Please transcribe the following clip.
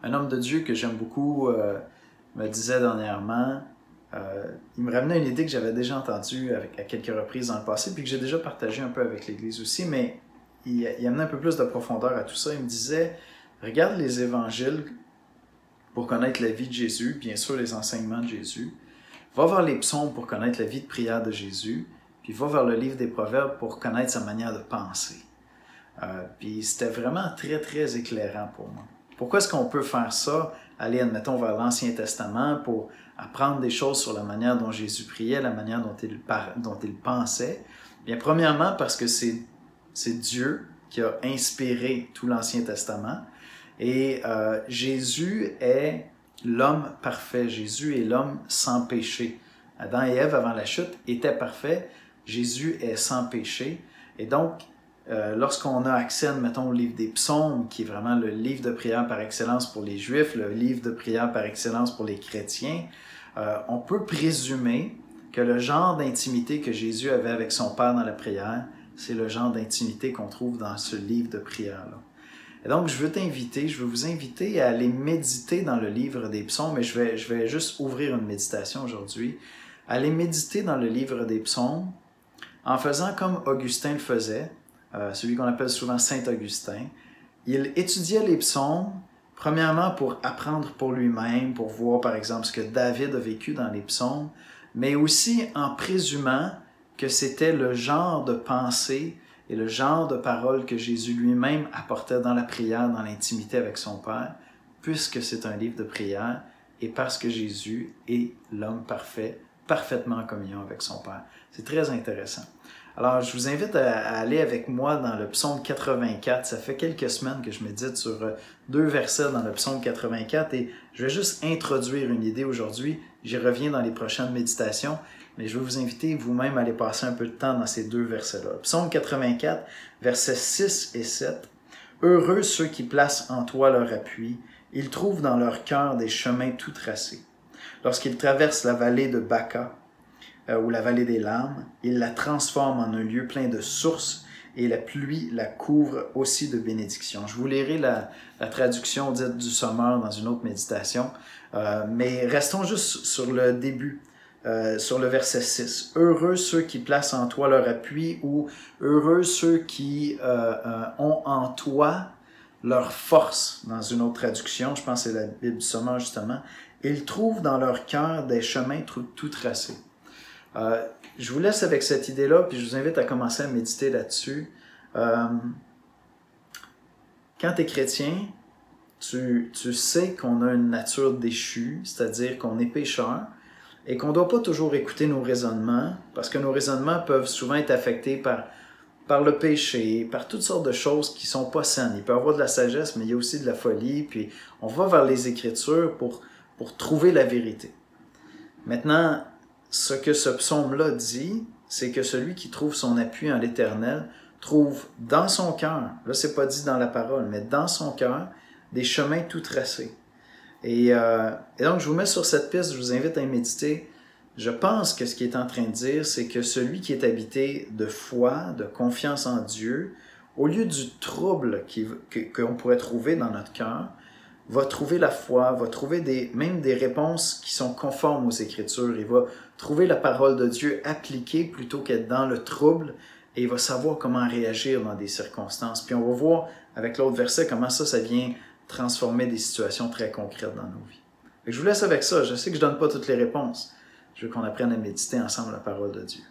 Un homme de Dieu que j'aime beaucoup me disait dernièrement, il me ramenait une idée que j'avais déjà entendue à quelques reprises dans le passé, puis que j'ai déjà partagée un peu avec l'Église aussi, mais il amenait un peu plus de profondeur à tout ça. Il me disait, regarde les évangiles pour connaître la vie de Jésus, bien sûr les enseignements de Jésus, va vers les psaumes pour connaître la vie de prière de Jésus, puis va vers le livre des Proverbes pour connaître sa manière de penser. Puis c'était vraiment très, très éclairant pour moi. Pourquoi est-ce qu'on peut faire ça? Aller, admettons, vers l'Ancien Testament pour apprendre des choses sur la manière dont Jésus priait, la manière dont il pensait. Bien, premièrement, parce que c'est Dieu qui a inspiré tout l'Ancien Testament. Et Jésus est l'homme parfait. Jésus est l'homme sans péché. Adam et Ève, avant la chute, étaient parfaits. Jésus est sans péché. Et donc, lorsqu'on a accès, admettons, au livre des psaumes, qui est vraiment le livre de prière par excellence pour les Juifs, le livre de prière par excellence pour les chrétiens, on peut présumer que le genre d'intimité que Jésus avait avec son Père dans la prière, c'est le genre d'intimité qu'on trouve dans ce livre de prière-là. Et donc, je veux vous inviter à aller méditer dans le livre des psaumes, et je vais juste ouvrir une méditation aujourd'hui, aller méditer dans le livre des psaumes en faisant comme Augustin le faisait, celui qu'on appelle souvent Saint Augustin. Il étudiait les psaumes, premièrement pour apprendre pour lui-même, pour voir par exemple ce que David a vécu dans les psaumes, mais aussi en présumant que c'était le genre de pensée et le genre de paroles que Jésus lui-même apportait dans la prière, dans l'intimité avec son Père, puisque c'est un livre de prière et parce que Jésus est l'homme parfait, parfaitement en communion avec son Père. C'est très intéressant. Alors, je vous invite à aller avec moi dans le psaume 84. Ça fait quelques semaines que je médite sur 2 versets dans le psaume 84 et je vais juste introduire une idée aujourd'hui. J'y reviens dans les prochaines méditations, mais je vais vous inviter vous-même à aller passer un peu de temps dans ces 2 versets-là. Psaume 84, versets 6 et 7. « Heureux ceux qui placent en toi leur appui, ils trouvent dans leur cœur des chemins tout tracés. Lorsqu'ils traversent la vallée de Baca, ou la vallée des larmes, il la transforme en un lieu plein de sources et la pluie la couvre aussi de bénédictions. » Je vous lirai la traduction dite du Sommeur dans une autre méditation, mais restons juste sur le début, sur le verset 6. « Heureux ceux qui placent en toi leur appui » ou « Heureux ceux qui ont en toi leur force » dans une autre traduction, je pense que c'est la Bible du Sommeur justement. « Ils trouvent dans leur cœur des chemins tout tracés. » Je vous laisse avec cette idée-là, puis je vous invite à commencer à méditer là-dessus. Quand tu es chrétien, tu sais qu'on a une nature déchue, c'est-à-dire qu'on est pécheur, et qu'on ne doit pas toujours écouter nos raisonnements, parce que nos raisonnements peuvent souvent être affectés par le péché, par toutes sortes de choses qui ne sont pas saines. Il peut y avoir de la sagesse, mais il y a aussi de la folie, puis on va vers les Écritures pour trouver la vérité. Maintenant, ce que ce psaume-là dit, c'est que celui qui trouve son appui en l'Éternel trouve dans son cœur, là c'est pas dit dans la parole, mais dans son cœur, des chemins tout tracés. Et donc je vous mets sur cette piste, je vous invite à y méditer. Je pense que ce qu'il est en train de dire, c'est que celui qui est habité de foi, de confiance en Dieu, au lieu du trouble qu'on pourrait trouver dans notre cœur, va trouver la foi, va trouver même des réponses qui sont conformes aux Écritures. Il va trouver la parole de Dieu appliquée plutôt qu'être dans le trouble et il va savoir comment réagir dans des circonstances. Puis on va voir avec l'autre verset comment ça vient transformer des situations très concrètes dans nos vies. Je vous laisse avec ça. Je sais que je ne donne pas toutes les réponses. Je veux qu'on apprenne à méditer ensemble la parole de Dieu.